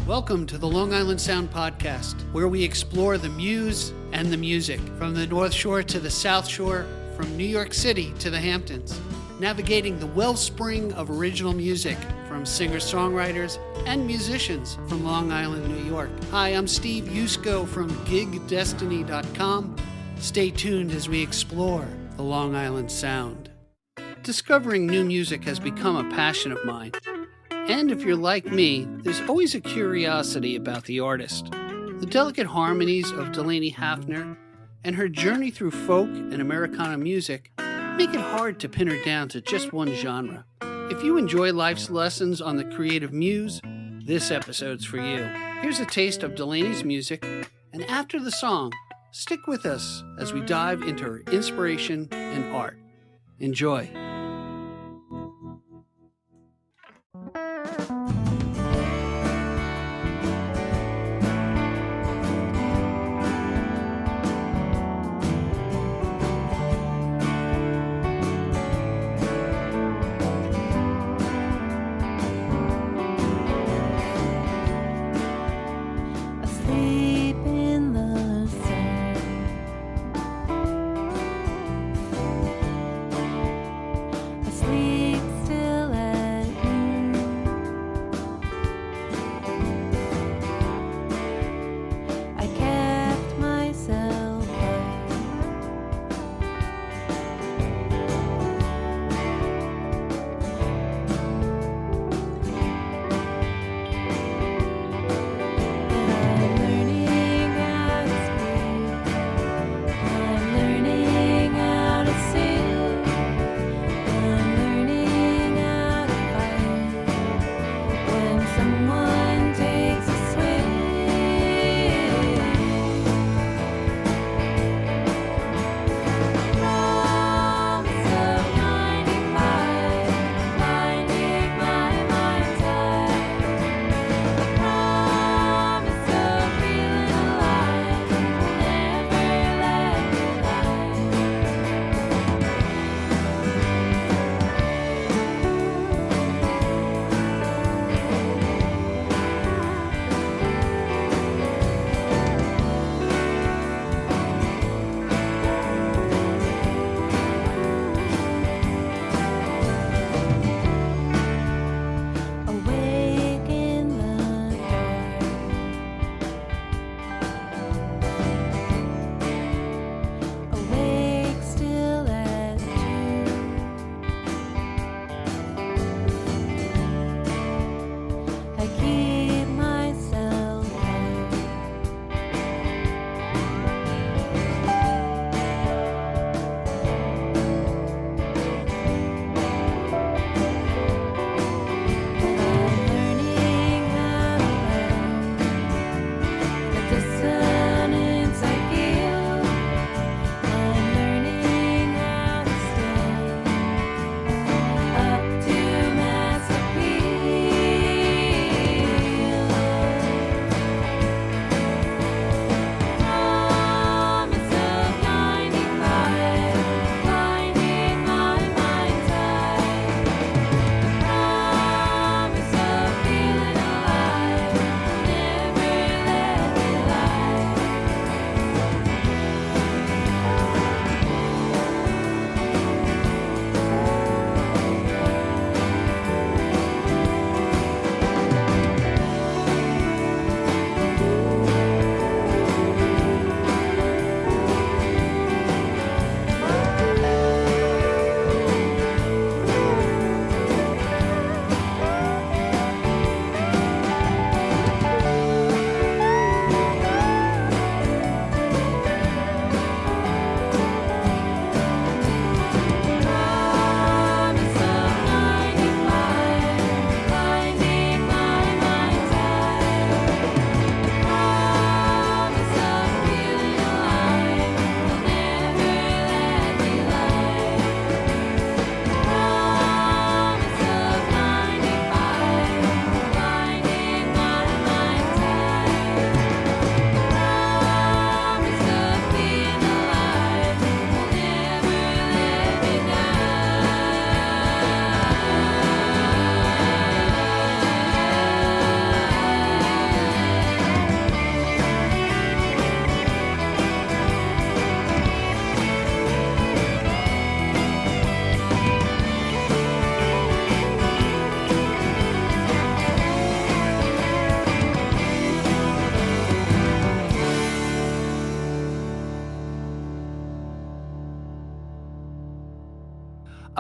Welcome to the Long Island Sound Podcast, where we explore the muse and the music, from the North Shore to the South Shore, from New York City to the Hamptons, navigating the wellspring of original music from singer-songwriters and musicians from Long Island, New York. Hi, I'm Steve Yusko from GigDestiny.com. Stay tuned as we explore the Long Island Sound. Discovering new music has become a passion of mine. And if you're like me, there's always a curiosity about the artist. The delicate harmonies of Delaney Hafener and her journey through folk and Americana music make it hard to pin her down to just one genre. If you enjoy life's lessons on the creative muse, this episode's for you. Here's a taste of Delaney's music, and after the song, stick with us as we dive into her inspiration and art. Enjoy.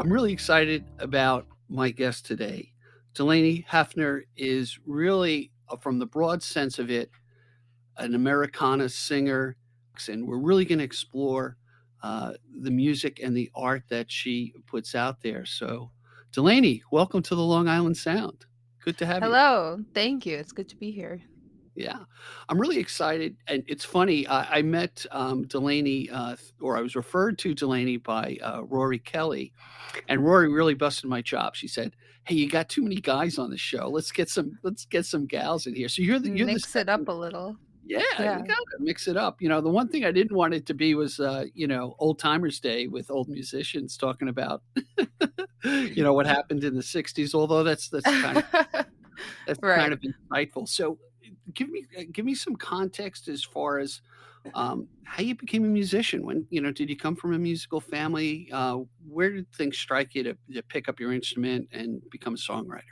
I'm really excited about my guest today. Delaney Hafener is really, from the broad sense of it, an Americana singer, and we're really going to explore the music and the art that she puts out there. So, Delaney, welcome to the Long Island Sound. Good to have you. Hello. Thank you. It's good to be here. Yeah, I'm really excited. And it's funny, I met Delaney, or I was referred to Delaney by Rory Kelly. And Rory really busted my chops. She said, "Hey, you got too many guys on the show. Let's get some gals in here." So you're the Mix it up second. a little. Yeah, we Yeah. gotta mix it up. The one thing I didn't want it to be was Old Timers Day with old musicians talking about what happened in the '60s. Although that's kind Right. of insightful. So give me some context as far as how you became a musician. When did you come from a musical family? Where did things strike you to pick up your instrument and become a songwriter?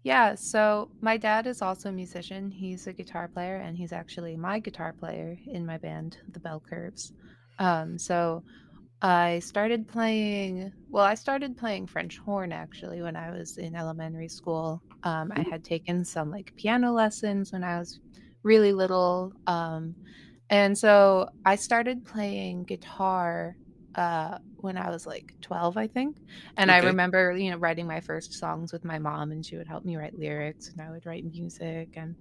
Yeah, so my dad is also a musician. He's a guitar player and he's actually my guitar player in my band, the Bell Curves. So I started playing French horn actually when I was in elementary school. I had taken some like piano lessons when I was really little. And so I started playing guitar when I was like 12, I think. And I Okay. remember, writing my first songs with my mom, and she would help me write lyrics and I would write music. And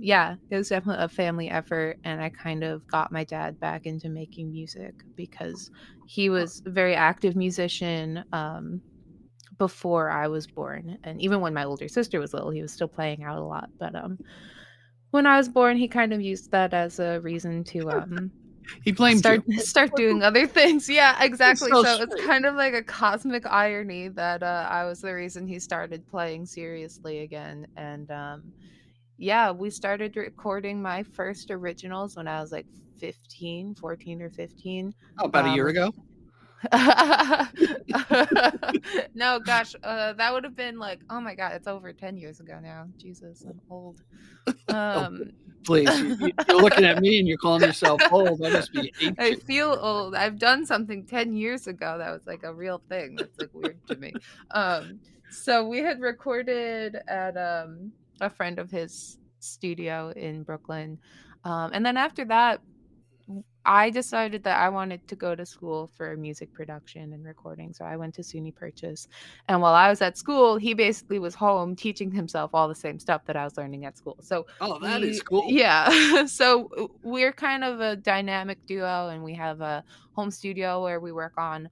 yeah, it was definitely a family effort. And I kind of got my dad back into making music because he was a very active musician before I was born. And even when my older sister was little, he was still playing out a lot. But when I was born, he kind of used that as a reason to He blamed start you. start doing other things. Yeah, It's exactly. so So it's sweet. kind of like a cosmic irony that I was the reason he started playing seriously again. And yeah, we started recording my first originals when I was like 15, 14 or 15. Oh, about a year With ago. no, gosh, that would have been like, oh my god, it's over 10 years ago now. Jesus, I'm old. Oh, Um please, you're looking at me and you're calling yourself old. I must be I ancient. feel old. I've done something 10 years ago that was like a real thing. That's like weird to me. So we had recorded at a friend of his studio in Brooklyn. And then after that, I decided that I wanted to go to school for music production and recording. So I went to SUNY Purchase. And while I was at school, he basically was home teaching himself all the same stuff that I was learning at school. So Oh, that is cool. yeah. So we're kind of a dynamic duo, and we have a home studio where we work on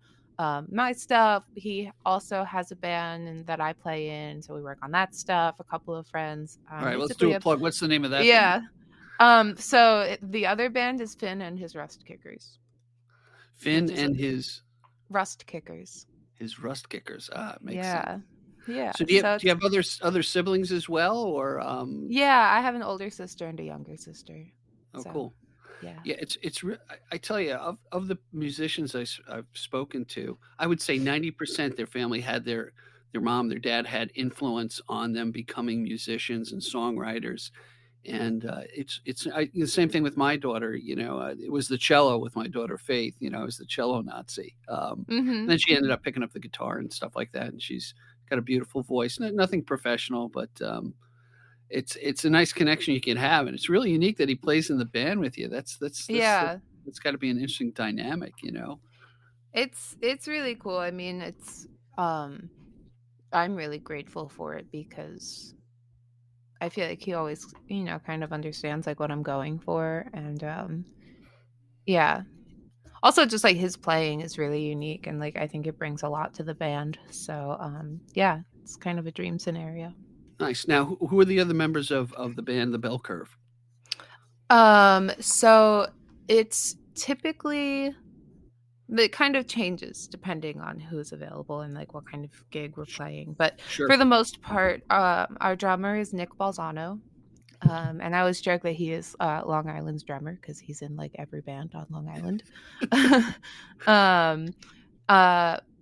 my stuff. He also has a band and that I play in. So we work on that stuff, a couple of friends. All right, let's do Basically, a plug. What's the name of that band? yeah. The other band is Finn and his Rust Kickers, Finn which is and Rust Kickers. his Rust Kickers. Makes sense. Yeah. Yeah. So do you have So do you it's have other siblings as well, or yeah, I have an older sister and a younger sister. oh, So, cool. yeah. Yeah, I tell you, of the musicians I've spoken to, I would say 90% their family had their mom, their dad had influence on them becoming musicians and songwriters. And the same thing with my daughter. It was the cello with my daughter Faith. I was the cello Nazi. And Mhm. then she ended up picking up the guitar and stuff like that. And she's got a beautiful voice. Nothing professional, but it's a nice connection you can have, and it's really unique that he plays in the band with you. Yeah. That's got to be an interesting dynamic. It's really cool. I mean, um I'm really grateful for it because I feel like he always, kind of understands like what I'm going for. And yeah. Also, just like his playing is really unique, and like I think it brings a lot to the band. So yeah, it's kind of a dream scenario. Nice. Now, who are the other members of the band, the Bell Curve? So it's typically it kind of changes depending on who's available and like what kind of gig we're playing. But Sure. for the most part, our drummer is Nick Balzano. And I always joke that he is Long Island's drummer because he's in like every band on Long Island. um,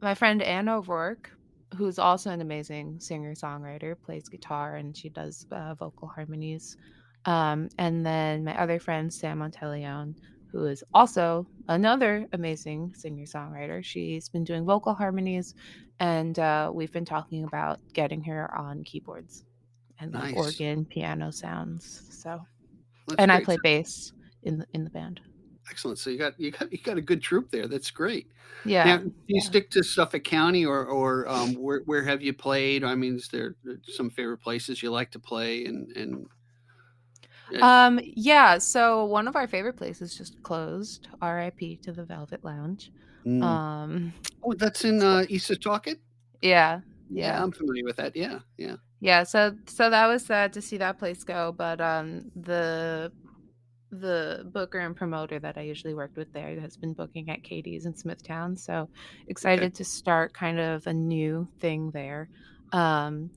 my friend Anna O'Rourke, who's also an amazing singer-songwriter, plays guitar and she does vocal harmonies. And then my other friend Sam Monteleone, who is also another amazing singer-songwriter. She's been doing vocal harmonies, and we've been talking about getting her on keyboards and like Nice. organ, piano sounds. So, That's and I great. play bass in the band. Excellent. So you got a good troupe there. That's great. Now, Yeah, do you yeah. stick to Suffolk County, or where have you played? I mean, is there some favorite places you like to play? And uh, Yeah, so one of our favorite places just closed. RIP to the Velvet Lounge. mm. Um, Oh, that's in so East Setauket. yeah, Yeah, yeah. I'm familiar with that. Yeah, yeah. Yeah, so that was sad to see that place go, but the booker and promoter that I usually worked with there has been booking at Katie's in Smithtown, so Okay. excited to start kind of a new thing there. Um,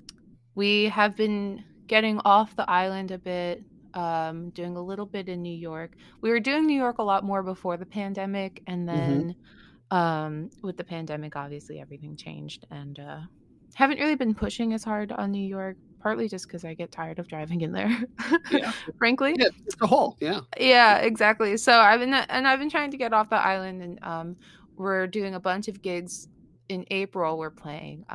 we have been getting off the island a bit, doing a little bit in New York. We were doing New York a lot more before the pandemic, and Hmm. then with the pandemic, obviously everything changed, and haven't really been pushing as hard on New York, partly just because I get tired of driving in there, Yeah, frankly. yeah. It's a haul. Yeah. Yeah, exactly. So I've been trying to get off the island, and we're doing a bunch of gigs in April. We're playing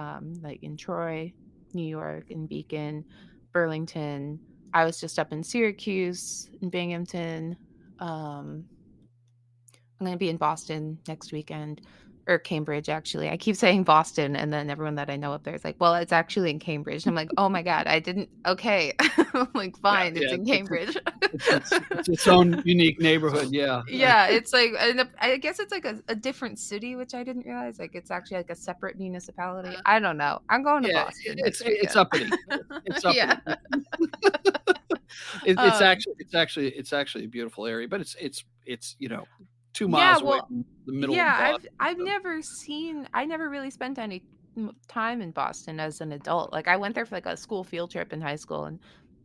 like in Troy, New York, in Beacon, Burlington. I was just up in Syracuse, in Binghamton. Um, I'm going to be in Boston next weekend, or Cambridge, actually. I keep saying Boston, and then everyone that I know up there is like, well, it's actually in Cambridge. I'm like, oh my God, I didn't. Okay. I'm like, Yeah, fine, it's yeah. in Cambridge. It's its own unique neighborhood. Yeah. Yeah, it's like, and I guess it's like a different city, which I didn't realize. Like, it's actually like a separate municipality. Uh, I don't know. I'm going to yeah. Boston It's next it's weekend. uppity. It's Yeah. uppity. It's Um, actually a beautiful area, but it's 2 yeah, miles away well, from the middle of yeah, Boston. I've So never seen I never really spent any time in Boston as an adult. Like I went there for like a school field trip in high school, and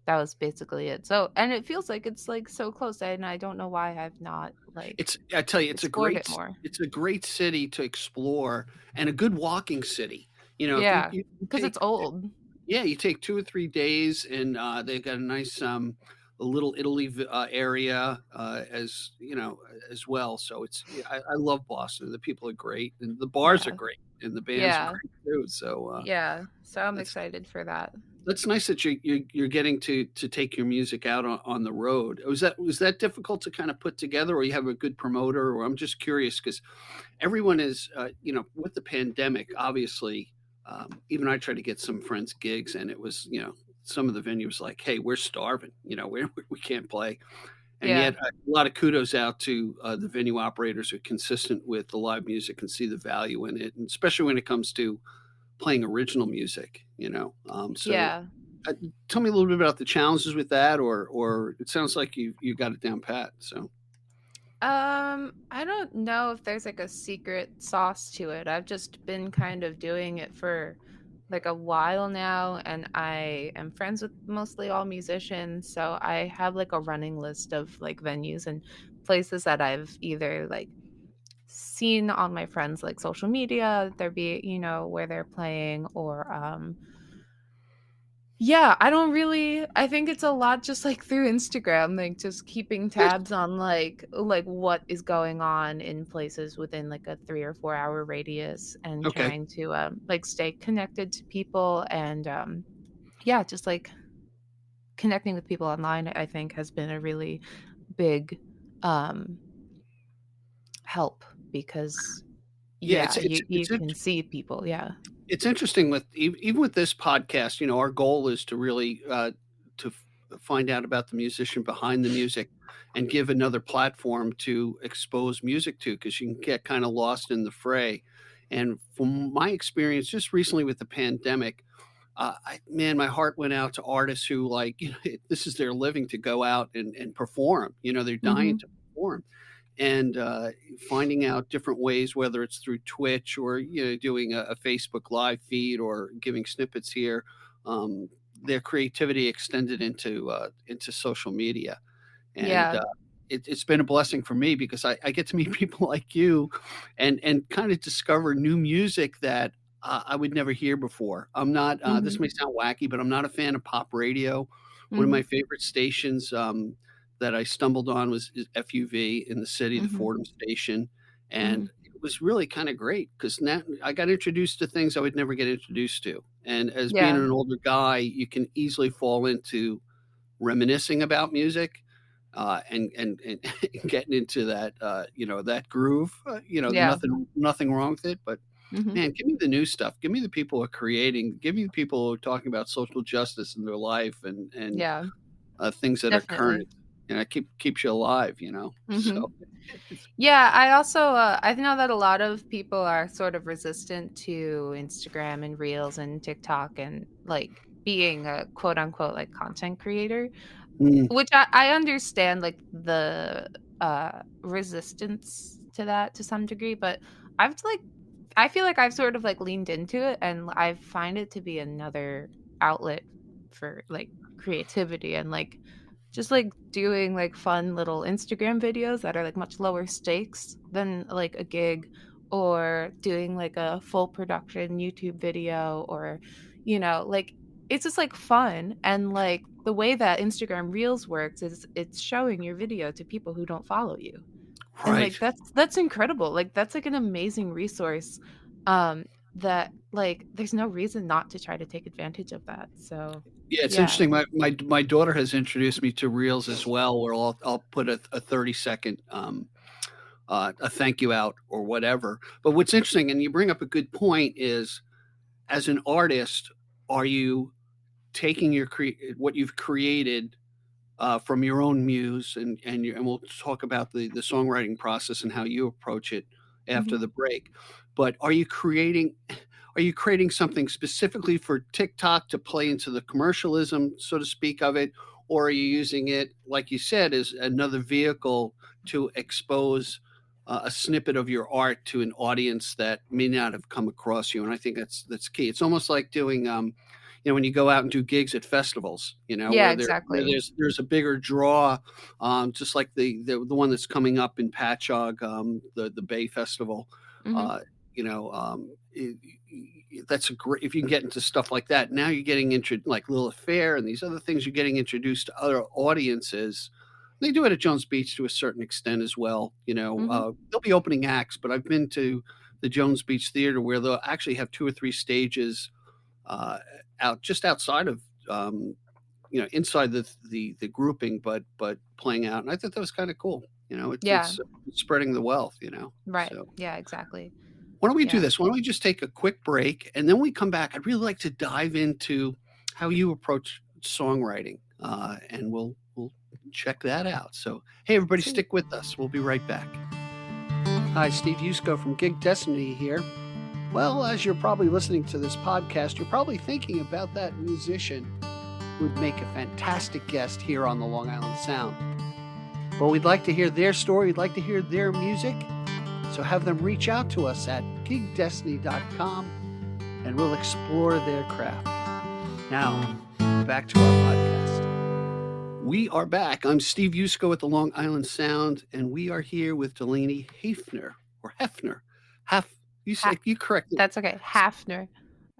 that was basically it. So, and it feels like it's like so close, and I don't know why I've not like I tell you, explored it more. it's a great city to explore and a good walking city. If Yeah, you because it's take old. yeah, you take 2 or 3 days, and they've got a nice a little Italy area as well. So I love Boston. The people are great, and the bars are Yeah, great, and the bands are yeah, great too. So yeah. So I'm that's excited for that. That's nice that you're getting to take your music out on the road. Was that difficult to kind of put together, or you have a good promoter? Or I'm just curious because everyone is, with the pandemic, obviously, even I tried to get some friends gigs, and it was, some of the venues like, hey, we're starving, we can't play. And Yeah, yet, a lot of kudos out to the venue operators who are consistent with the live music and see the value in it, and especially when it comes to playing original music. So yeah. tell me a little bit about the challenges with that, or it sounds like you got it down pat. So I don't know if there's like a secret sauce to it. I've just been kind of doing it for like a while now, and I am friends with mostly all musicians, so I have like a running list of like venues and places that I've either like seen on my friends like social media, there be, where they're playing, or yeah, I don't really I think it's a lot just, like, through Instagram, like, just keeping yes, tabs on, like, what is going on in places within, like, a 3 or 4-hour radius, and okay, trying to, like, stay connected to people, and, yeah, just, like, connecting with people online, I think, has been a really big, um, help because, yeah, yeah, you can see people, yeah. it's interesting with even with this podcast. Our goal is to really find out about the musician behind the music and give another platform to expose music to, because you can get kind of lost in the fray. And from my experience, just recently with the pandemic, man, my heart went out to artists who this is their living to go out and perform. They're dying Mhm. to perform, and finding out different ways, whether it's through Twitch or doing a Facebook live feed or giving snippets here. Um, their creativity extended into social media, and Yeah. it's been a blessing for me because I get to meet people like you, and kind of discover new music that I would never hear before. I'm not. This Mhm. may sound wacky, but I'm not a fan of pop radio. One of my Mhm. favorite stations. that I stumbled on was FUV in the city, the Mhm. Fordham station, and Mhm. it was really kinda great because now I got introduced to things I would never get introduced to, and as being Yeah. an older guy, you can easily fall into reminiscing about music, and getting into that, that groove, Yeah. nothing wrong with it, but Mhm. man, give me the new stuff. Give me the people who are creating. Give me the people who are talking about social justice in their life and Yeah. things that are Definitely. current. And it keeps you alive, Mhm. So it's Yeah, I also I know that a lot of people are sort of resistant to Instagram and Reels and TikTok and like being a quote unquote like content creator, mm, which I understand like the resistance to that to some degree, but I've like I feel like I've sort of like leaned into it and I find it to be another outlet for like creativity and like just like doing like fun little Instagram videos that are like much lower stakes than like a gig or doing like a full production YouTube video or like it's just like fun and like the way that Instagram Reels works is it's showing your video to people who don't follow you. And, like, right. that's incredible, like, that's, like, an amazing resource, um, that, like, there's no reason not to try to take advantage of that, so, Yeah, it's yeah. interesting. My daughter has introduced me to reels as well, where I'll put a 30-second a thank you out or whatever. But what's interesting, and you bring up a good point, is as an artist, are you taking what you've created from your own muse, and we'll talk about the songwriting process and how you approach it after Mhm, the break. But are you creating something specifically for TikTok to play into the commercialism, so to speak, of it, or are you using it, like you said, as another vehicle to expose a snippet of your art to an audience that may not have come across you? And I think that's key. It's almost like doing when you go out and do gigs at festivals, yeah, where exactly. there's a bigger draw, just like the one that's coming up in Patchogue, the Bay Festival. Mhm, Uh, that's a great if you can get into stuff like that. Now you're getting into like Lil Affair and these other things. You're getting introduced to other audiences. They do it at Jones Beach to a certain extent as well. mhm, They'll be opening acts, but I've been to the Jones Beach Theater where they'll actually have two or three stages uh, out just outside of inside the grouping, but playing out, and I thought that was kind of cool. yeah, It's spreading the wealth. right, So yeah, exactly, why don't we do yeah. this? Why don't we just take a quick break and then we come back? I'd really like to dive into how you approach songwriting, and we'll check that out. So hey, everybody, Sweet. stick with us. We'll be right back. Hi, Steve Yusko from Gig Destiny here. Well, as you're probably listening to this podcast, you're probably thinking about that musician who would make a fantastic guest here on the Long Island Sound. Well, we'd like to hear their story. We'd like to hear their music. So have them reach out to us at gigdestiny.com and we'll explore their craft. Now, back to our podcast. We are back. I'm Steve Yusko at the Long Island Sound, and we are here with Delaney Hafener, or Hefner. Ha You correct it. That's okay, Hafner.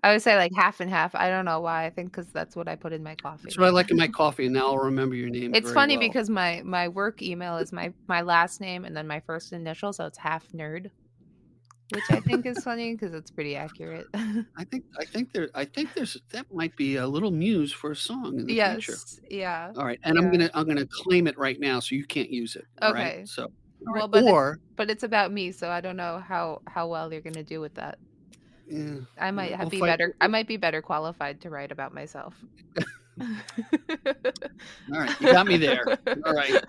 I would say, like, half and half, I don't know why, I think because that's what I put in my That's coffee. what I like in my coffee, and now I'll remember your name It's very funny well. because my work email is my last name and then my first initial, so it's half nerd, which I think is funny because it's pretty accurate. I think there's that might be a little muse for a song in the future. Yes, yeah, All right, and I'm yeah. gonna I'm gonna claim it right now, so you can't use it. All right, Okay. so all right, Well, or but it's about me, so I don't know how well you're gonna do with that. yeah, I all might right, ha we'll be fight. better I might be better qualified to write about myself. All right, you got me there. All right.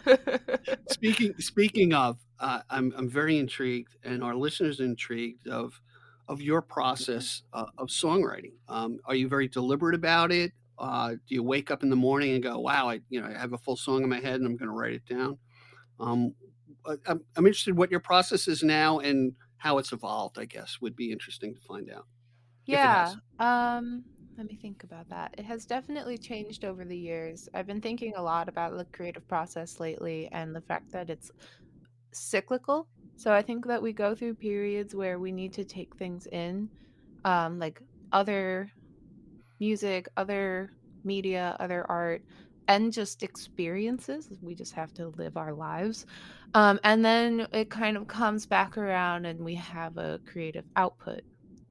Speaking of, I'm very intrigued, and our listeners are intrigued of your process of songwriting. Are you very deliberate about it? Do you wake up in the morning and go, "Wow, I have a full song in my head, and I'm going to write it down"? Um, I'm interested what your process is now and how it's evolved. I guess would be interesting to find out if it Yeah, has. let me think about that. It has definitely changed over the years. I've been thinking a lot about the creative process lately and the fact that it's cyclical. So I think that we go through periods where we need to take things in, like other music, other media, other art, and just experiences. We just have to live our lives. And then it kind of comes back around and we have a creative output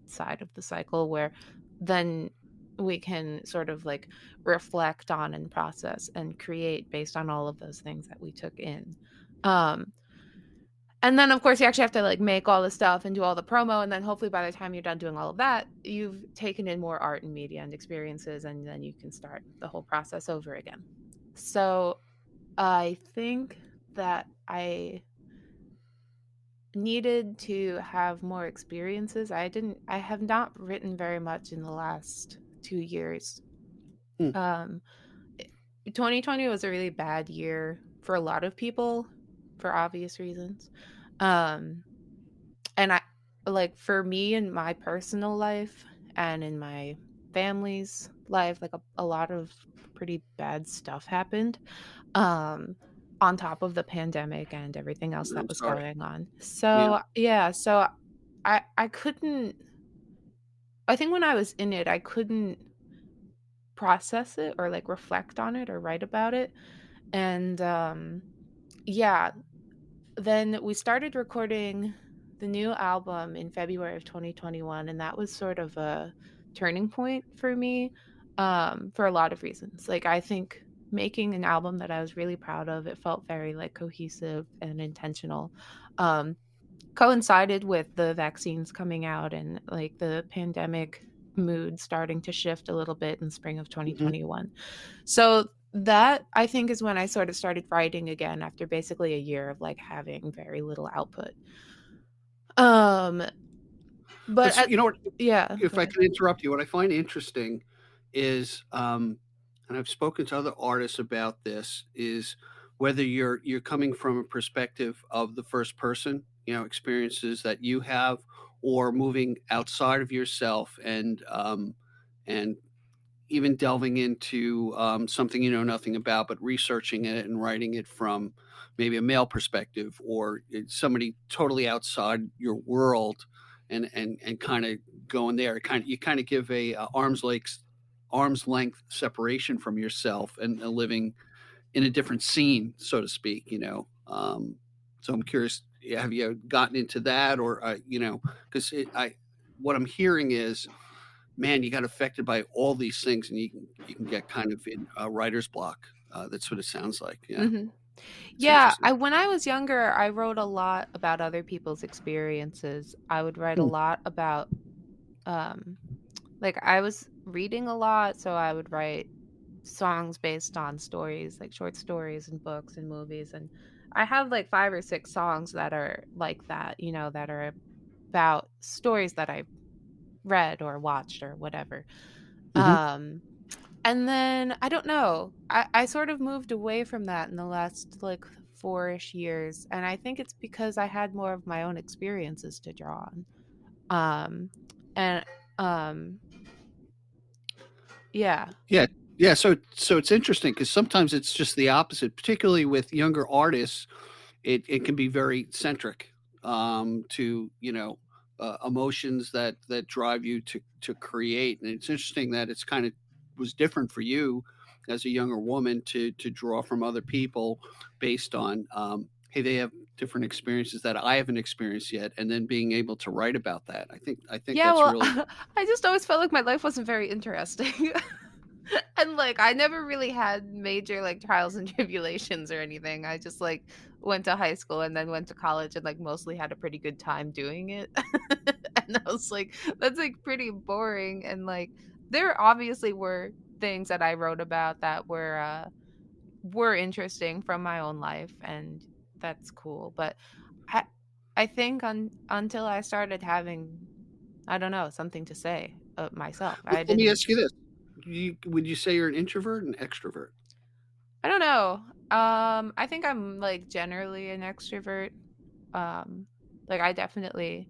side of the cycle where then we can sort of like reflect on and process and create based on all of those things that we took in. Um, and then of course you actually have to like make all the stuff and do all the promo, and then hopefully by the time you're done doing all of that, you've taken in more art and media and experiences, and then you can start the whole process over again. So I think that I needed to have more experiences. I have not written very much in the last 2 years. Hmm. Um 2020 was a really bad year for a lot of people for obvious reasons. Um and I like for me in my personal life and in my family's life, like a lot of pretty bad stuff happened. Um on top of the pandemic and everything else that I'm was sorry. going on. Yeah. So, yeah, so I couldn't, I think when I was in it, I couldn't process it or like reflect on it or write about it. And yeah, then we started recording the new album in February of 2021, and that was sort of a turning point for me, for a lot of reasons. Like I think making an album that I was really proud of, it felt very like cohesive and intentional. Um coincided with the vaccines coming out and like the pandemic mood starting to shift a little bit in spring of Hmm. 2021. So that I think is when I sort of started writing again after basically a year of like having very little output. Um but That's, at, you know what, yeah, if go I ahead. can interrupt you, what I find interesting is, and I've spoken to other artists about this, is whether you're coming from a perspective of the first person, experiences that you have, or moving outside of yourself and even delving into something you know nothing about, but researching it and writing it from maybe a male perspective, or it's somebody totally outside your world, and kind of going there. You kind of give a arm's length separation from yourself and living in a different scene, so to speak. So I'm curious, have you gotten into that, or because I what I'm hearing is, man, you got affected by all these things, and you can get kind of in writer's block. That's what it sounds like. Yeah, Mhm. it's Yeah, interesting. I when I was younger, I wrote a lot about other people's experiences. I would write a Hmm. lot about um like I was reading a lot, so I would write songs based on stories, like short stories and books and movies. And I have like 5 or 6 songs that are like that, that are about stories that I read or watched or whatever. Hmm. Um, and then I don't know. I sort of moved away from that in the last like 4-ish years. And I think it's because I had more of my own experiences to draw on. Um, and um, yeah. Yeah, yeah. So it's interesting because sometimes it's just the opposite, particularly with younger artists. It can be very centric to emotions that drive you to create. And it's interesting that it's kind of was different for you as a younger woman to draw from other people based on, hey, they have different experiences that I haven't experienced yet, and then being able to write about that. I think Yeah, that's well, really. I just always felt like my life wasn't very interesting. And like I never really had major like trials and tribulations or anything. I just like went to high school and then went to college and like mostly had a pretty good time doing it. And I was like, that's like pretty boring. And like there obviously were things that I wrote about that were interesting from my own life, and that's cool. But I I think until I started having, I don't know, something to say myself. Let, I let me didn't. ask you this: would you say you're an introvert and extrovert? I don't know. I think I'm like generally an extrovert. Um, like I definitely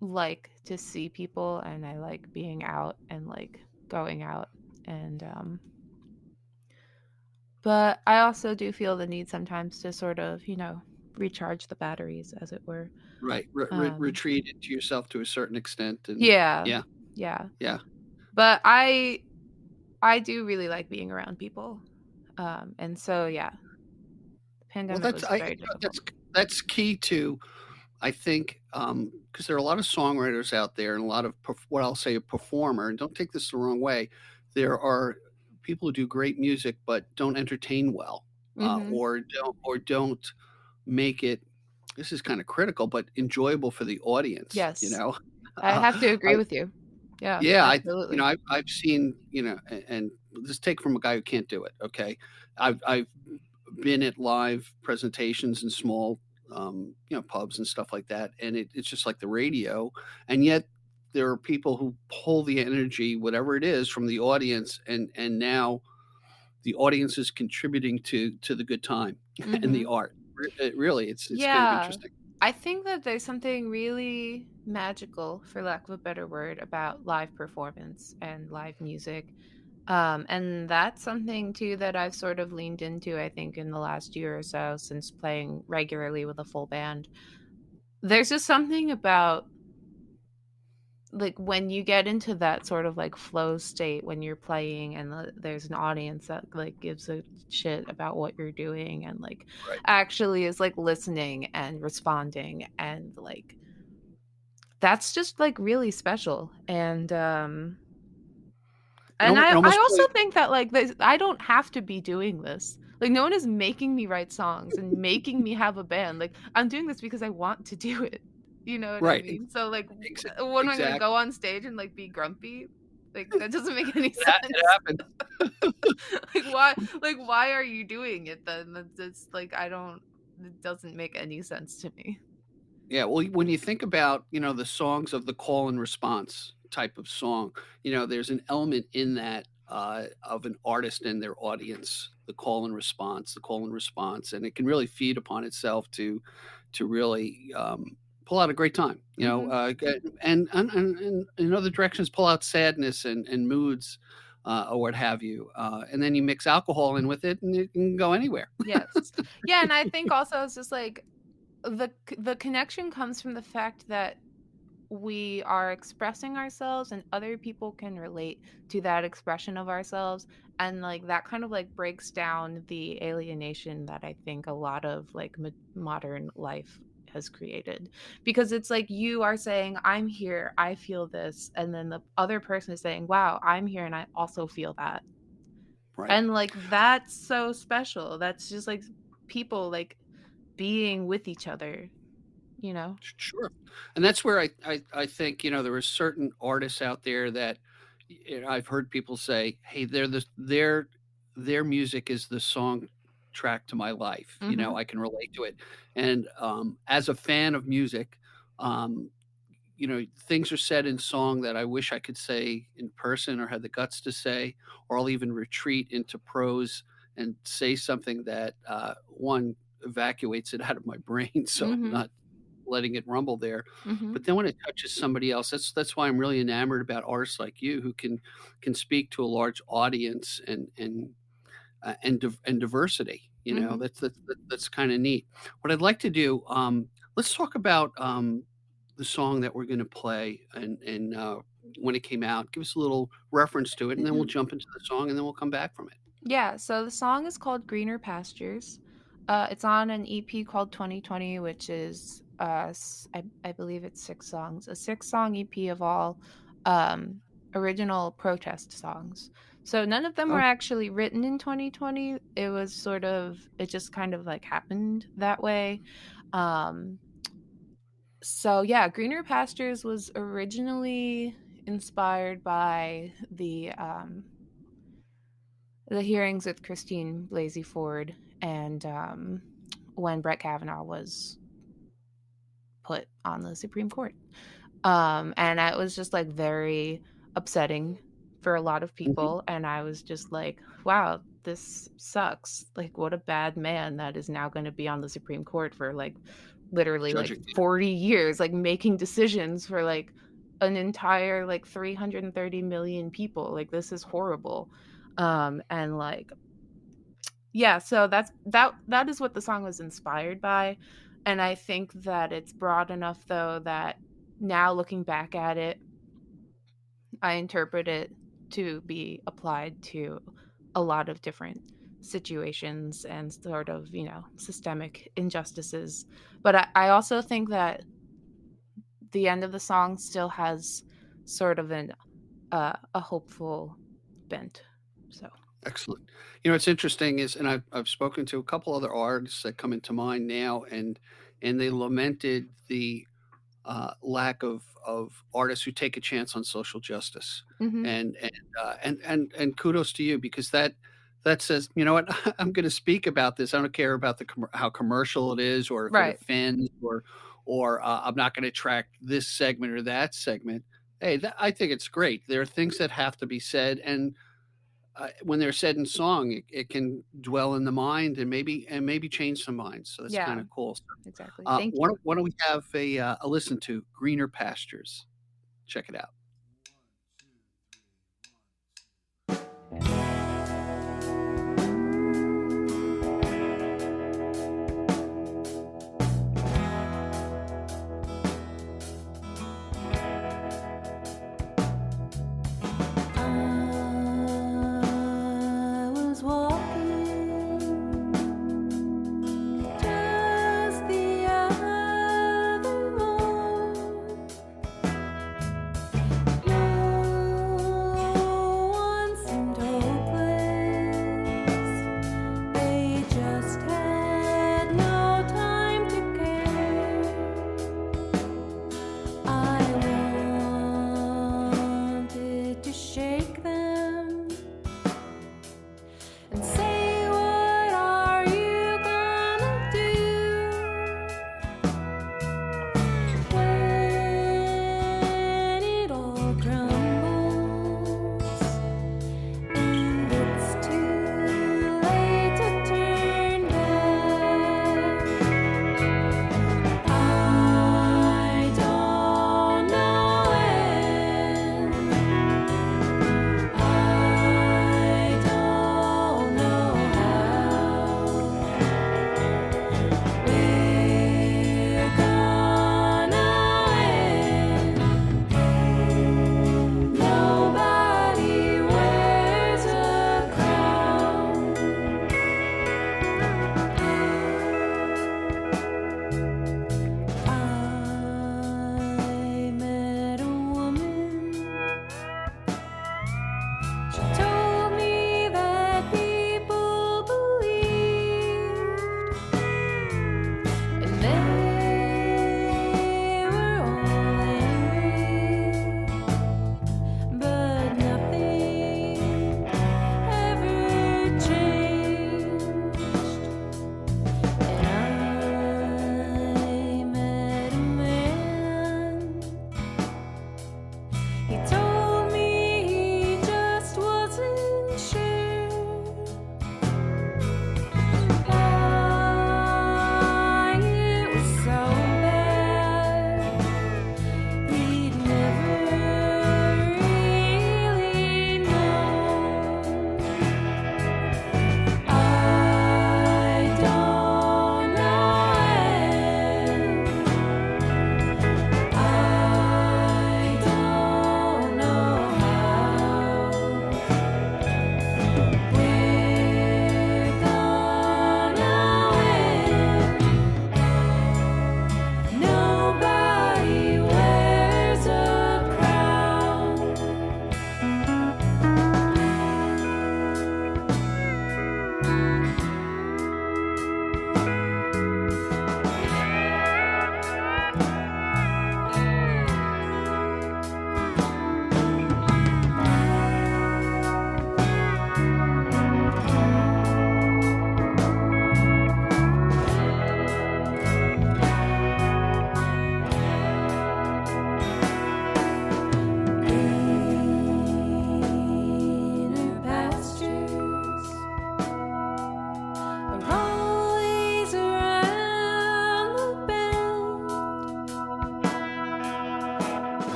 like to see people and I like being out and like going out and but I also do feel the need sometimes to sort of, recharge the batteries as it were. Right. Um Retreat into yourself to a certain extent, and yeah. yeah, Yeah. yeah. But I I do really like being around people. And so yeah, the Well, pandemic that's was I very difficult. that's key to, I think, because there are a lot of songwriters out there and a lot of what I'll say a performer. And don't take this the wrong way. There are people who do great music but don't entertain well, Mhm. or don't make it. This is kind of critical, but enjoyable for the audience. Yes. I Uh, have to I, agree with you. Yeah, yeah, absolutely. I've seen, and just take from a guy who can't do it. Okay, I've been at live presentations in small, pubs and stuff like that, and it's just like the radio, and yet there are people who pull the energy, whatever it is, from the audience, and now the audience is contributing to the good time and the Mhm. art. Really, it's kind of Yeah. interesting. I think that there's something really magical, for lack of a better word, about live performance and live music. And that's something too that I've sort of leaned into, I think, in the last year or so since playing regularly with a full band. There's just something about like when you get into that sort of like flow state when you're playing and there's an audience that like gives a shit about what you're doing and like Right. actually is like listening and responding and like that's just like really special. And It I almost also plays. think that like this, I don't have to be doing this. Like no one is making me write songs and making me have a band. Like I'm doing this because I want to do it. You know what I Right. mean? So like Exa- when am I gonna go exactly. on stage and like be grumpy? Like that doesn't make any It sense. happens. Like why are you doing it then? That's like I don't it doesn't make any sense to me. Yeah, well, when you think about, the songs of the call and response type of song, there's an element in that, of an artist and their audience, the call and response, and it can really feed upon itself to really, pull out a great time, Mhm. and in other directions, pull out sadness and moods, or what have you, and then you mix alcohol in with it, and it can go anywhere. Yes. Yeah, and I think also it's just like the connection comes from the fact that we are expressing ourselves and other people can relate to that expression of ourselves and like that kind of like breaks down the alienation that I think a lot of like modern life has created because it's like you are saying I'm here, I feel this, and then the other person is saying wow, I'm here and I also feel that. Right. And like that's so special. That's just like people like being with each other, you know? Sure, and that's where I think, there are certain artists out there that, I've heard people say, "Hey, their music is the song track to my life," Mhm. I can relate to it, and, as a fan of music, um, things are said in song that I wish I could say in person or had the guts to say, or I'll even retreat into prose and say something that, one, evacuates it out of my brain, so I'm Mhm. not letting it rumble there. Mhm. But then when it touches somebody else, that's why I'm really enamored about artists like you who can speak to a large audience and diversity. Mhm. That's kind of neat. What I'd like to do, let's talk about the song that we're going to play and when it came out. Give us a little reference to it, and then we'll jump into the song, and then we'll come back from it. Yeah, so the song is called Greener Pastures. It's on an EP called 2020, which is, I believe it's 6 songs, a 6 song EP of all original protest songs. So none of them were Oh, actually written in 2020. It was sort of, it just kind of like happened that way. Um, so yeah, Greener Pastures was originally inspired by the hearings with Christine Blasey Ford and when Brett Kavanaugh was put on the Supreme Court. And it was just like very upsetting for a lot of mhm. people. And I was just like, wow, this sucks. Like, what a bad man that is now going to be on the Supreme Court for like literally like Judging. 40 years, like making decisions for like an entire like 330 million people. Like, this is horrible. And like, yeah, so that is what the song was inspired by, and I think that it's broad enough though that now looking back at it, I interpret it to be applied to a lot of different situations and sort of, systemic injustices. But I also think that the end of the song still has sort of a hopeful bent. So Excellent. What's interesting is, and I've spoken to a couple other artists that come into mind now, and they lamented the lack of artists who take a chance on social justice. mhm. And kudos to you, because that says, you know what, I'm going to speak about this. I don't care about how commercial it is, or if it Right. offends, or I'm not going to track this segment or that segment. Hey, I think it's great. There are things that have to be said, and when they're said in song, it can dwell in the mind, and maybe change some minds. So that's kind Yeah, of cool. exactly. Thank you. Why don't we have a listen to Greener Pastures? Check it out. I was walking just the other morning,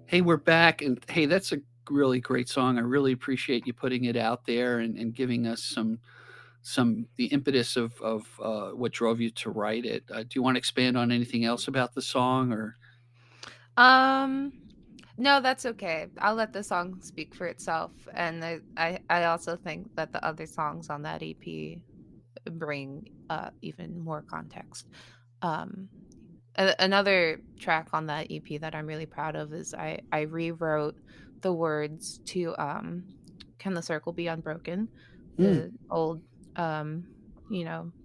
Hey, we're back, and hey, that's a really great song. I really appreciate you putting it out there and giving us some the impetus of what drove you to write it. Do you want to expand on anything else about the song, or Um, no, that's okay. I'll let the song speak for itself. And I also think that the other songs on that EP bring even more context. Um, Another track on that EP that I'm really proud of is I rewrote the words to Can the Circle Be Unbroken? Hmm. The old um,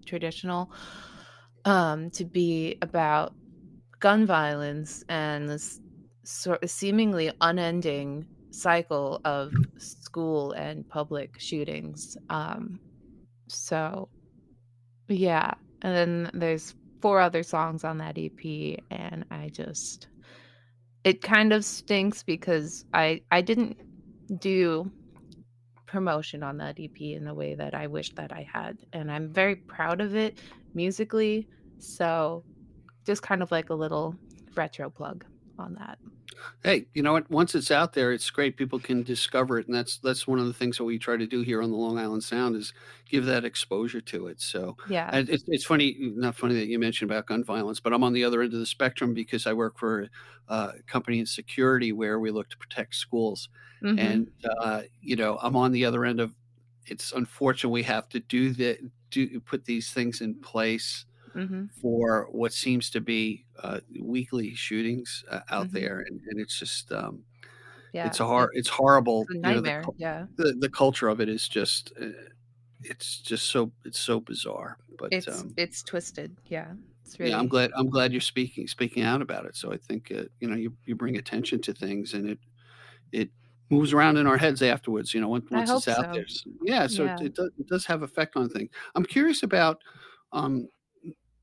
traditional to be about gun violence and this sort of seemingly unending cycle of school and public shootings. So yeah, and then there's four other songs on that EP, and it kind of stinks because I didn't do promotion on that EP in the way that I wish that I had, and I'm very proud of it musically. So just kind of like a little retro plug on that. Hey, you know what? Once it's out there, it's great. People can discover it, and that's one of the things that we try to do here on the Long Island Sound is give that exposure to it. So, Yeah. and it's funny, not funny that you mentioned about gun violence, but I'm on the other end of the spectrum because I work for a company in security where we look to protect schools, Mhm. and I'm on the other end of. It's unfortunate we have to do put these things in place Mhm. for what seems to be weekly shootings out Mhm. there, and it's just Yeah. it's It's horrible. a You know, nightmare. Yeah. the culture of it is just it's so bizarre. But It's twisted. Yeah. It's yeah, really I'm glad you're speaking out about it. So I think you bring attention to things, and it moves around in our heads afterwards. I Once it's hope out so. there. So, yeah, so Yeah. it does have effect on things. I'm curious about um,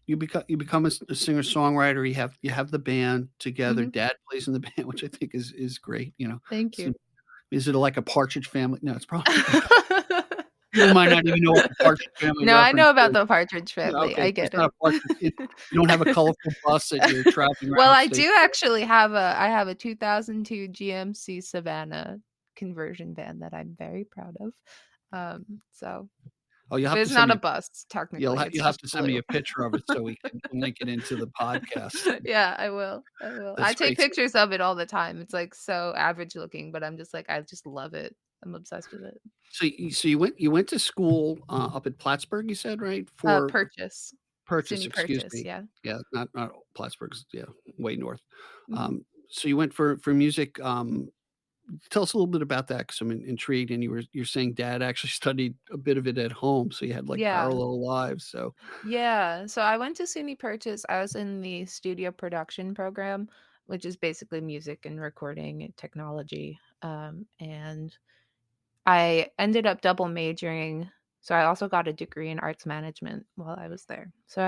you become a singer songwriter. You have the band together. Mhm. Dad plays in the band, which I think is great. Thank So you. is it like a Partridge Family? No, it's probably people might not even know what the Partridge Family No, I know reference about is. the Partridge Yeah, Family. okay, I so it's get not it. a Partridge. You don't have a colorful bus that you're traveling around Well, I upstate. do actually have a 2002 GMC Savannah conversion van that I'm very proud of. So Oh, you'll but have to it's send not me a a bus technically. It's you'll have just to send me blue. a picture of it so we can link it into the podcast. Yeah, I will. I will. I That's take great. So pictures of it all the time. It's like so average looking, but I'm just like I just love it. I'm obsessed with it. you went to school, up at Plattsburgh, you said, right? For Purchase. Purchase, SUNY excuse Purchase, me. yeah. Yeah, not Plattsburgh's, yeah, way north. Mhm. So you went for music, tell us a little bit about that, 'cause I'm intrigued, and you're saying dad actually studied a bit of it at home, so you had, like, Yeah. parallel lives, so Yeah. So I went to SUNY Purchase. I was in the studio production program, which is basically music and recording and technology. And I ended up double majoring. So I also got a degree in arts management while I was there. So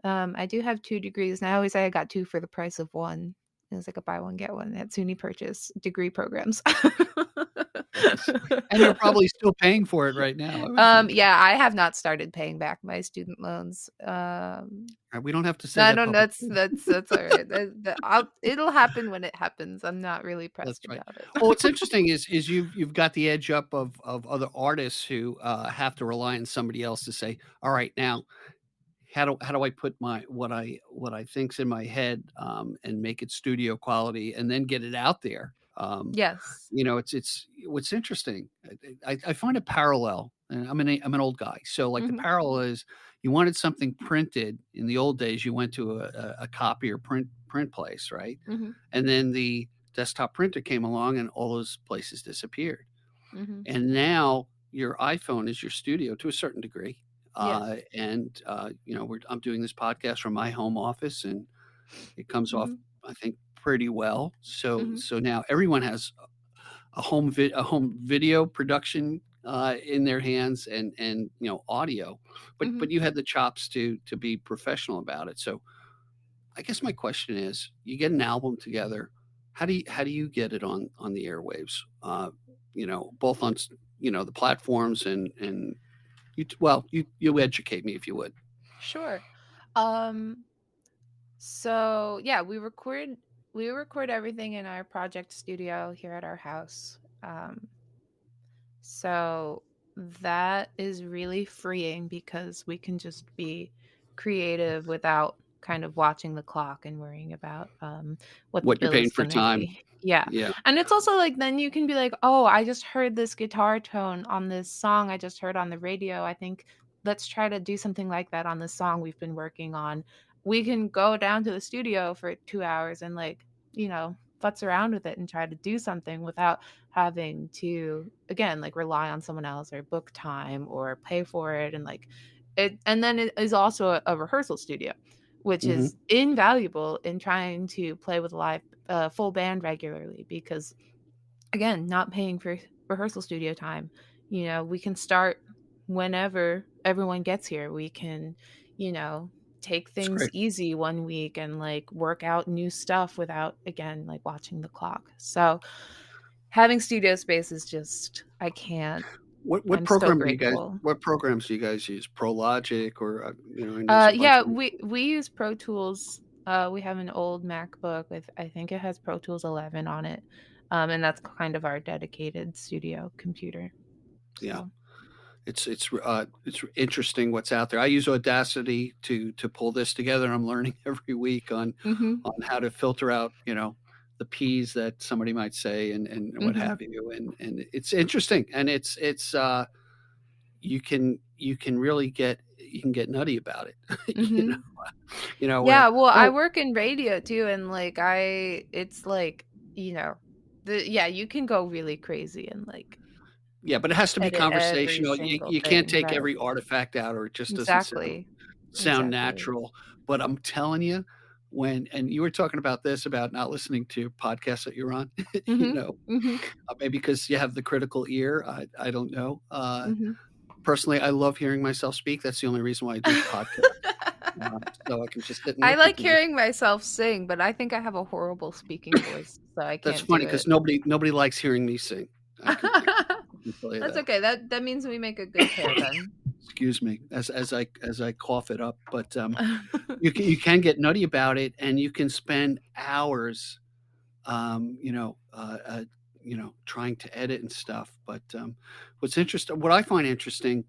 I do have two degrees. And I always say I got two for the price of one. It was like a buy one, get one at SUNY Purchase degree programs. nice. And you're probably still paying for it right now, I would think. Yeah, I have not started paying back my student loans. We don't have to say No, that no, publicly. that's all right. It'll happen when it happens. I'm not really That's pressed right. about Well, what's it. interesting is you've got the edge up of other artists who, have to rely on somebody else to say, "All right, now how do I put my what I think's in my head, and make it studio quality and then get it out there?" Yes. It's what's interesting. I find a parallel, and I'm an old guy, so like the Mhm. parallel is you wanted something printed in the old days. You went to a copy or print place, right? Mhm. And then the desktop printer came along, and all those places disappeared. Mhm. And now your iPhone is your studio to a certain degree. Yes. I'm doing this podcast from my home office, and it comes off, Mhm. I think, pretty well. So Mhm. so now everyone has a home video production in their hands, and audio, but Mhm. you had the chops to be professional about it. So I guess my question is, you get an album together. How do you get it on the airwaves? Both on the platforms and you educate me if you would. Sure. Um, so yeah, we record everything in our project studio here at our house. So that is really freeing because we can just be creative without kind of watching the clock and worrying about what the What you're bill paying is for going to time. be. Yeah. Yeah. And it's also like then you can be like, oh, I just heard this guitar tone on this song I just heard on the radio. I think let's try to do something like that on the song we've been working on. We can go down to the studio for 2 hours and like, futz around with it and try to do something without having to again like rely on someone else or book time or pay for it and like it. And then it is also a rehearsal studio, which Hmm. is invaluable in trying to play with a live full band regularly because again not paying for rehearsal studio time, we can start whenever everyone gets here. We can you know take It's things great. easy one week and like work out new stuff without again like watching the clock. So having studio space is just I can't. What I'm so program do you guys? grateful. What programs do you guys use? Pro Logic, or I know there's a bunch Yeah, of them. we use Pro Tools. We have an old MacBook with I think it has Pro Tools 11 on it, and that's kind of our dedicated studio computer. Yeah. So. It's interesting what's out there. I use Audacity to pull this together. I'm learning every week Mm-hmm. on how to filter out, the P's that somebody might say and what Mm-hmm. have you. And it's interesting. And it's you can really get nutty about it. Mm-hmm. Where, Yeah, well, I oh, work in radio too, and like it's like you know, you can go really crazy and like yeah, but it has to be edit every conversational. single You can't thing, take right? every artifact out, or it just doesn't Exactly. sound Exactly. natural. But I'm telling you, and you were talking about this about not listening to podcasts that you're on, you Mm-hmm. know, Mm-hmm. maybe because you have the critical ear. I don't know. Mm-hmm. Personally, I love hearing myself speak. That's the only reason why I do podcasts. So I can just sit and I look at like them. hearing myself sing, but I think I have a horrible speaking voice, so I That's can't do funny because it. nobody likes hearing me sing. I can tell you That's that. okay. That means we make a good pair then. Excuse me as I cough it up, but you can get nutty about it, and you can spend hours, um, you know, uh, uh, trying to edit and stuff. But what I find interesting,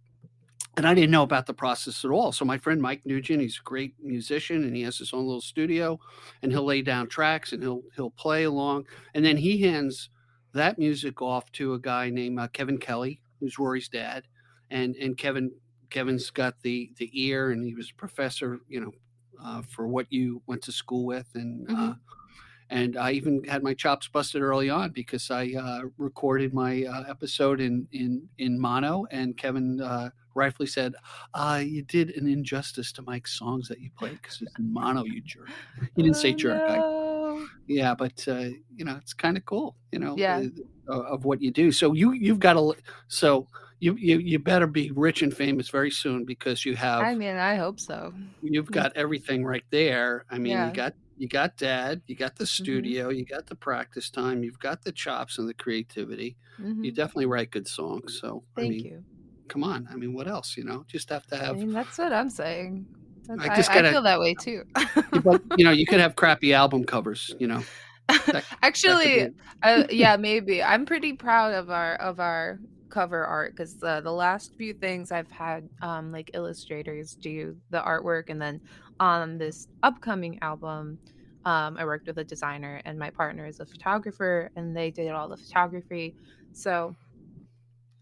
and I didn't know about the process at all. So my friend Mike Nugent, he's a great musician, and he has his own little studio, and he'll lay down tracks, and he'll play along, and then he hands that music off to a guy named Kevin Kelly, who's Rory's dad, and Kevin's got the ear, and he was a professor, for what you went to school with, Hmm. and I even had my chops busted early on because I recorded my episode in mono, and Kevin rightfully said, "You did an injustice to Mike's songs that you played because it's in mono, you jerk." He didn't say Oh jerk. no. Yeah, but it's kind of cool, Yeah. of what you do. So you've got to, so you better be rich and famous very soon because I mean, I hope so. you've got everything right there. I mean, you Yeah. got dad, you got the Hmm. studio, you got the practice time, you've got the chops and the creativity. You Hmm. definitely write good songs. So I Thank mean, you. come on. I mean, what else? Just have to I have. mean, that's what I'm saying. I just I gotta. feel that way too. But you could have crappy album covers. That that could be Actually, it. yeah, maybe. I'm pretty proud of our cover art because the last few things I've had like illustrators do the artwork, and then on this upcoming album, I worked with a designer, and my partner is a photographer, and they did all the photography. So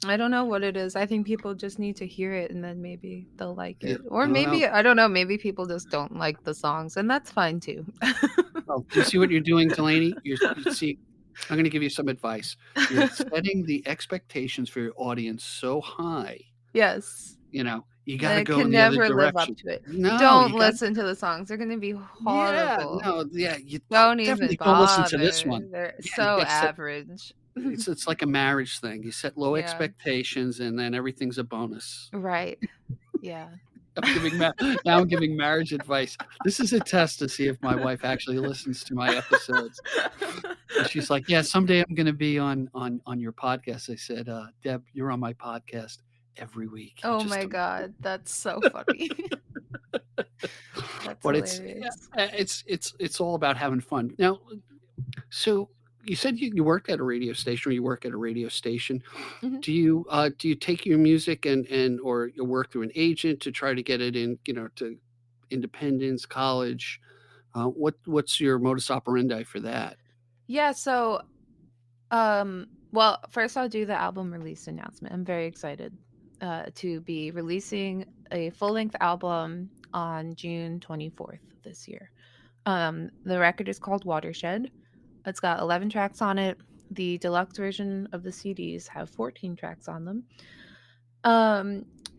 I don't know what it is. I think people just need to hear it and then maybe they'll like Yeah, it. Or I don't know. maybe, I don't know, maybe people just don't like the songs and that's fine too. Well, do you see what you're doing, Delaney? You see, I'm going to give you some advice. You're setting the expectations for your audience so high. Yes. You got to They go in can the other never live up direction. to it. No, Don't you got. listen to the songs. They're going to be Yeah, horrible. no, yeah, you Don't even definitely don't listen to this bother. one. They're Yeah, you so gotta set average. it's like a marriage thing. You set low Yeah. expectations, and then everything's a bonus. Right. Yeah. Now I'm giving marriage advice. This is a test to see if my wife actually listens to my episodes. And she's like, "Yeah, someday I'm gonna be on your podcast." I said, "Deb, you're on my podcast every week. You Oh just my don't." God. That's so funny. That's But it's yeah, hilarious. it's all about having fun. Now, So you said you worked at a radio station, or you work at a radio station. Mhm. Do you take your music and or you work through an agent to try to get it in, to independence, college? What's your modus operandi for that? Yeah, so well, first I'll do the album release announcement. I'm very excited to be releasing a full-length album on June 24th this year. The record is called Watershed. It's got 11 tracks on it. The deluxe version of the CDs have 14 tracks on them.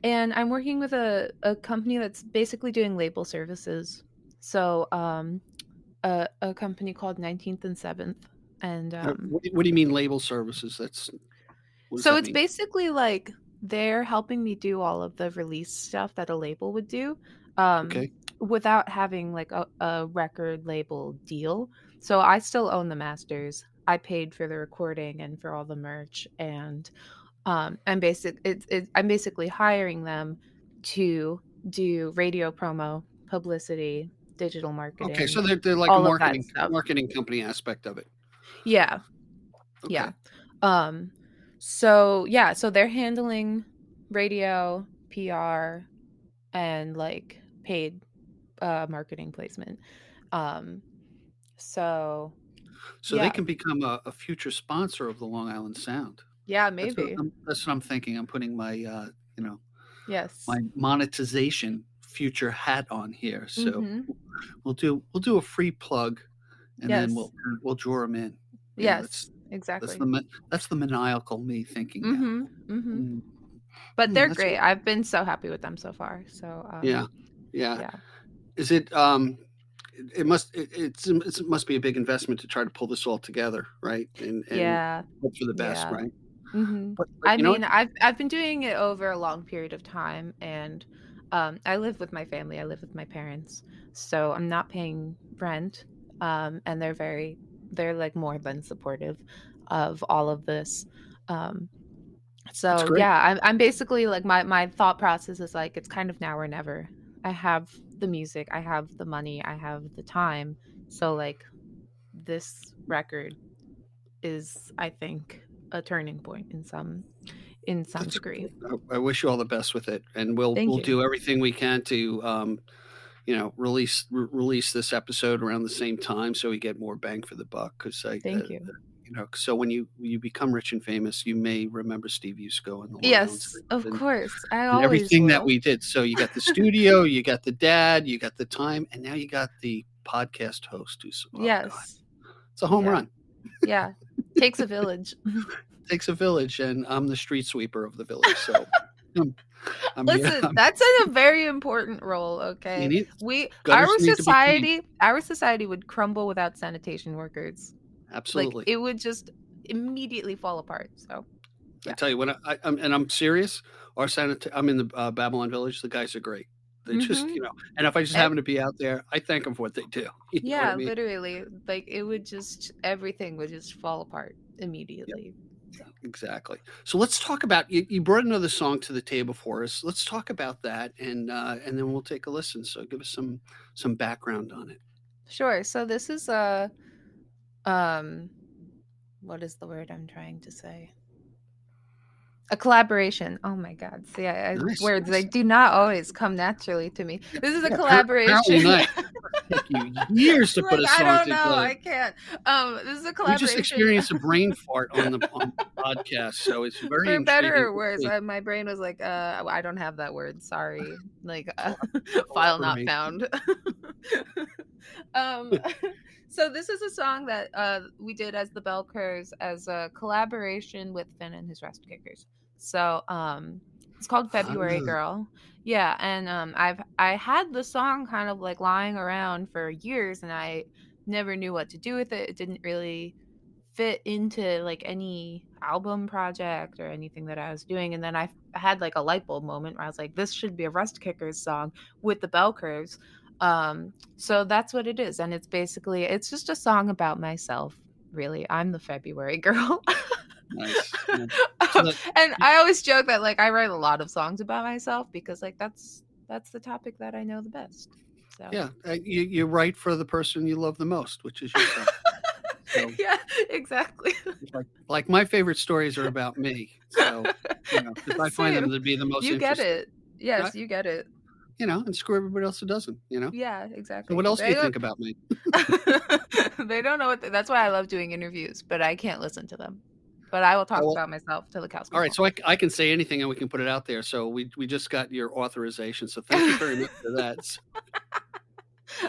And I'm working with a company that's basically doing label services. So, a company called 19th and 7th. And What do you mean label services? What does so that it's mean? basically like they're helping me do all of the release stuff that a label would do, um, Okay. without having like a record label deal. So I still own the masters. I paid for the recording and for all the merch, and I'm basically hiring them to do radio promo, publicity, digital Okay. marketing, So they're like a all of that stuff. marketing company aspect of it. Yeah, yeah. Okay. Um, so yeah, so they're handling radio, PR, and like paid marketing placement. Um, so So they yeah, can become a future sponsor of the Long Island Sound. yeah, That's maybe. what I'm thinking. I'm putting my Yes. my monetization future hat on here. So Mm-hmm. we'll do a free plug, and then Yes. we'll draw them in. Yes. That's Exactly. that's the maniacal me thinking now. Mm-hmm. Mm-hmm. Mm, But they're that's great. I've been so happy with them so far. So yeah, yeah. yeah. Is it it must be a big investment to try to pull this all together, right? And Yeah. hope for the best, Yeah. right? Mm-hmm. But I you know what? mean, I've been doing it over a long period of time, and I live with my family. I live with my parents, so I'm not paying rent. And they're like more than supportive of all of this. Um, That's so great. yeah, I'm basically like my thought process is like it's kind of now or never. I have the music, I have the money, I have the time. So like this record is, I think, a turning point in some That's degree. I wish you all the best with it, and we'll Thank we'll you. do everything we can to release this episode around the same time so we get more bang for the buck. Because Thank you. so when you become rich and famous, you may remember Steve Yusko and the Long Island Yes, Sound of course. I and always everything that will. we did. So you got the studio, you got the dad, you got the time, and now you got the podcast host who's, oh God, Yes. it's a home Yeah. run. Yeah. Takes a village. Takes a village, and I'm the street sweeper of the village. So I'm here. Listen, that's a very important role, You okay? need We gutters need to be cleaned. our society would crumble without sanitation workers. Like Absolutely. it would just immediately fall apart. So, I yeah. tell you, when I'm serious, I'm in the Babylon Village. The guys are great. They just, Mhm. and if I just Ev- happen to be out there, I thank them for what they do. You know what I Yeah, mean? literally. Like it would just everything would just fall apart Yep, immediately. So, exactly. So let's talk about you brought another song to the table for us. Let's talk about that, and then we'll take a listen. So give us some background on it. sure. So this is a what is the word I'm trying to say? A collaboration. Oh my God. See, Nice, words, they nice. do not always come naturally to me. This is a Yeah, apparently collaboration. not. Take you years to put Like, a I song don't know. together. I can't. This is a We just collaboration. experienced a brain fart on the podcast, so it's very For better intriguing or to worse, see. my brain was like, I don't have that word. Sorry. Like, file not Collaboration. found. um, so this is a song that we did as the Bell Curves as a collaboration with Finn and his Rest Kickers. So it's called February Ah, Girl. Yeah, and I had the song kind of like lying around for years, and I never knew what to do with it. It didn't really fit into like any album project or anything that I was doing. And then I had like a light bulb moment where I was like, this should be a Rust Kickers song with the bell curves. So that's what it is. And it's just a song about myself, really. I'm the February girl. nice. Yeah. So that And I always joke that like I write a lot of songs about myself because like that's the topic that I know the best. So yeah, you write for the person you love the most, which is yourself. So Yeah, exactly. it's like my favorite stories are about me. So, you know, 'cause I find them Same. to be the most You get interesting. it. Yes, Right? you get it. You know, and screw everybody else who doesn't, you know? Yeah, So what exactly. else do They you don't think about me? they don't know that's why I love doing interviews, but I can't listen to them. But I will talk Oh, well, about myself till the cows all come right, home. so I can say anything and we can put it out there. So we just got your authorization. So thank you very much for that.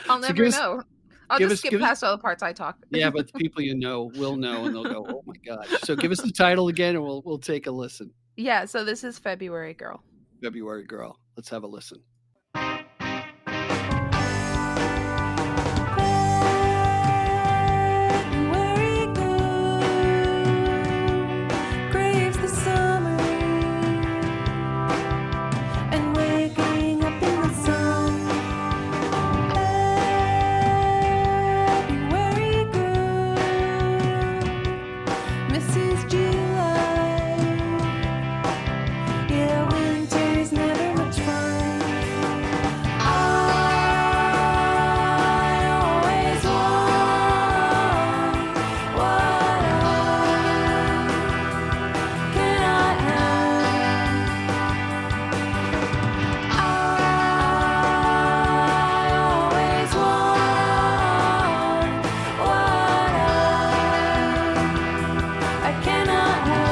I'll So never know. I'll just skip give us past all the parts I talk. yeah, but the people you know will know and they'll go, "Oh my gosh." So give us the title again and we'll take a listen. Yeah, so this is February Girl. February Girl. Let's have a listen. February girl craves the summer and waking up in the sun. February girl, Mrs. July. Yeah, winter's never much fun. I always want what I cannot have. I always want what I cannot have.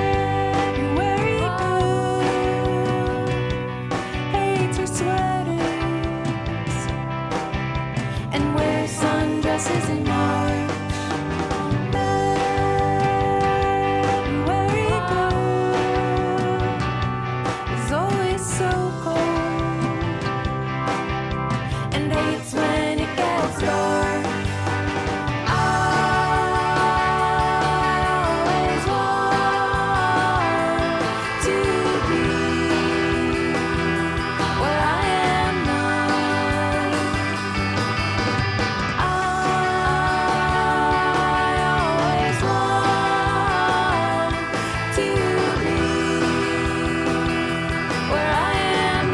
February girl hates her sweaters and wears sundresses in March. February girl is always so cold and hates when it gets dark. I always want to be where I am not. I always want to be where I am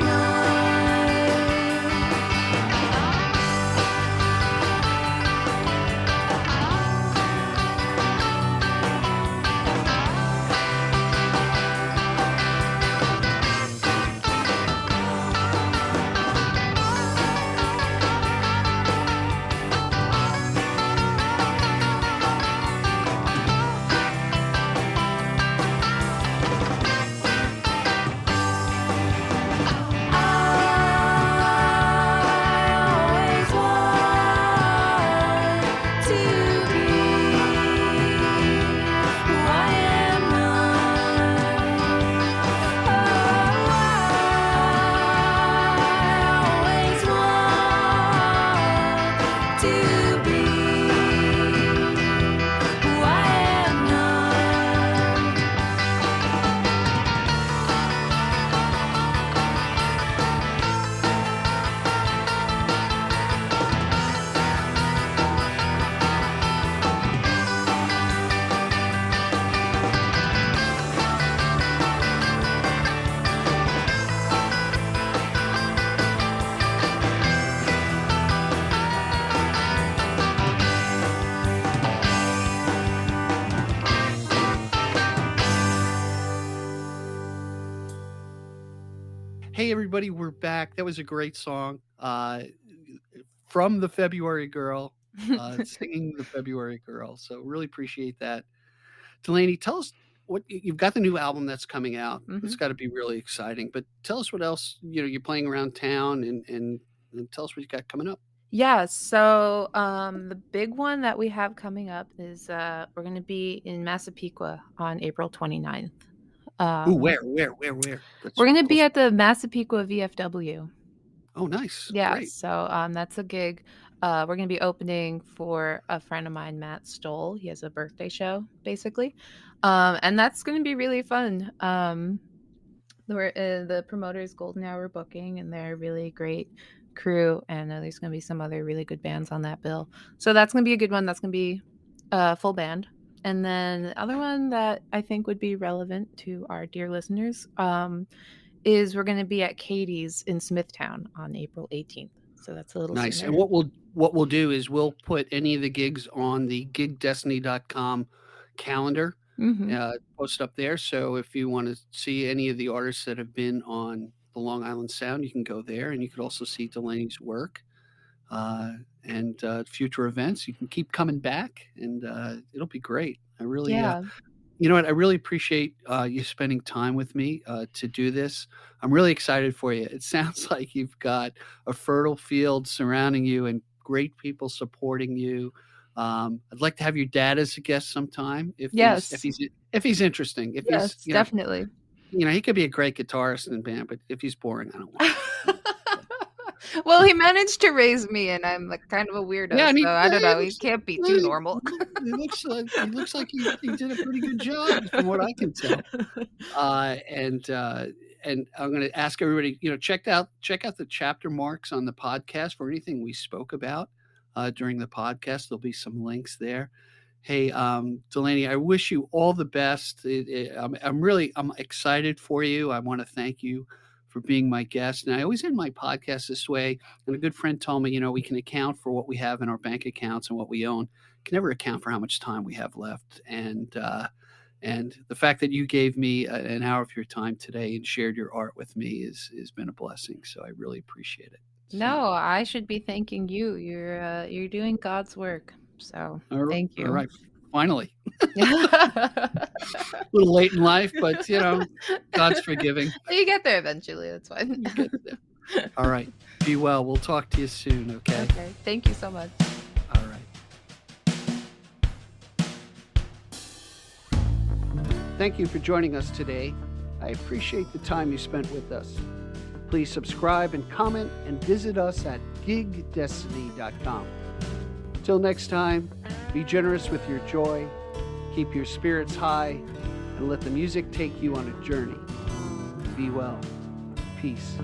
I always want to be who I am not. Oh, I always want to be who I am not. Hey everybody, we're back. That was a great song. From the February Girl, singing the February Girl. So really appreciate that. Delaney, tell us what you've got the new album that's coming out. It's got to be really exciting. But tell us what else you're playing around town and tell us what you got coming up. Yeah, so the big one that we have coming up is we're going to be in Massapequa on April 29th. Ooh, where? That's We're going to be close. at the Massapequa VFW. Oh, nice. Yeah, Great. so that's a gig. We're going to be opening for a friend of mine, Matt Stoll. He has a birthday show, basically. And that's going to be really fun. The promoter is Golden Hour Booking, and they're a really great crew, and there's going to be some other really good bands on that bill. So that's going to be a good one. That's going to be full band. And then the other one that I think would be relevant to our dear listeners is we're going to be at Katie's in Smithtown on April 18th. So that's a little Nice. sooner. And what we'll do is we'll put any of the gigs on the gigdestiny.com calendar, post up there. So if you want to see any of the artists that have been on the Long Island Sound, you can go there, and you could also see Delaney's work and future events. You can keep coming back, and it'll be great. I really, you know what? I really appreciate you spending time with me to do this. I'm really excited for you. It sounds like you've got a fertile field surrounding you and great people supporting you. I'd like to have your dad as a guest sometime if he's interesting. If he's definitely. He could be a great guitarist in a band, but if he's boring, I don't want him. Well, he managed to raise me, and I'm like kind of a weirdo. Yeah, so I don't know. He can't be too normal. He looks like he did a pretty good job, from what I can tell. And I'm going to ask everybody, check out the chapter marks on the podcast for anything we spoke about during the podcast. There'll be some links there. Hey, Delaney, I wish you all the best. I'm excited for you. I want to thank you for being my guest. And I always end my podcast this way. And a good friend told me, we can account for what we have in our bank accounts and what we own. Can never account for how much time we have left. And the fact that you gave me an hour of your time today and shared your art with me has been a blessing. So I really appreciate it. No, I should be thanking you. You're doing God's work. So thank you. All right. Finally. A little late in life, but God's forgiving. You get there eventually. That's fine. You get there. All right. Be well. We'll talk to you soon. Okay. Okay. Thank you so much. All right. Thank you for joining us today. I appreciate the time you spent with us. Please subscribe and comment and visit us at gigdestiny.com. Till next time, be generous with your joy, keep your spirits high, and let the music take you on a journey. Be well. Peace.